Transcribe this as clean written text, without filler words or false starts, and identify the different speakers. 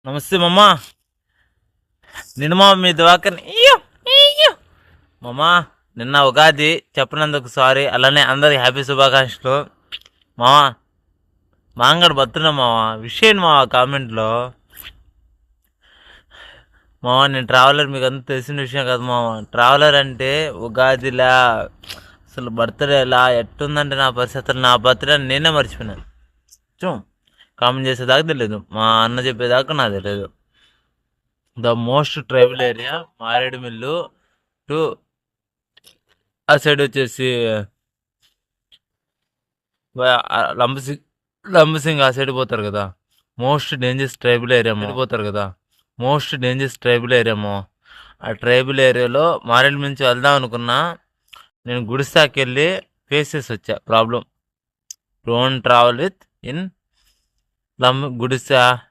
Speaker 1: నమస్తే మమ్మా. నిన్న మా మీ దివాకర్ మమ్మా, నిన్న ఉగాది చెప్పినందుకు సారీ. అలానే అందరికి హ్యాపీ శుభాకాంక్షలు. మావా, మాంగడు బతున్నా మావా, విషయం మావా కామెంట్లో. మావా, నేను ట్రావెలర్, మీకు అంతా తెలిసిన విషయం కదా మావా. ట్రావెలర్ అంటే ఉగాదిలా అసలు బర్త్డేలా ఎట్టుందంటే నా పరిస్థితులు, నా బర్త్డే నేనే మర్చిపోయినాను. చూ కామెంట్ చేసేదాకా తెలియదు, మా అన్న చెప్పేదాకా నాకు తెలియదు. The most tribal area Maredumilli to ఆ సైడ్ వచ్చేసి లంబసింగ్, లంబసింగ్ ఆ సైడ్ పోతారు కదా. మోస్ట్ డేంజరస్ ట్రైబల్ ఏరియా పోతారు కదా. మోస్ట్ డేంజరస్ ట్రైబల్ ఏరియామో. ఆ ట్రైబల్ ఏరియాలో మారేడు నుంచి వెళ్దాం అనుకున్నా. నేను గుడిసాకి వెళ్ళి ఫేస్ చేసి వచ్చా problem. Don't travel with in Gudisa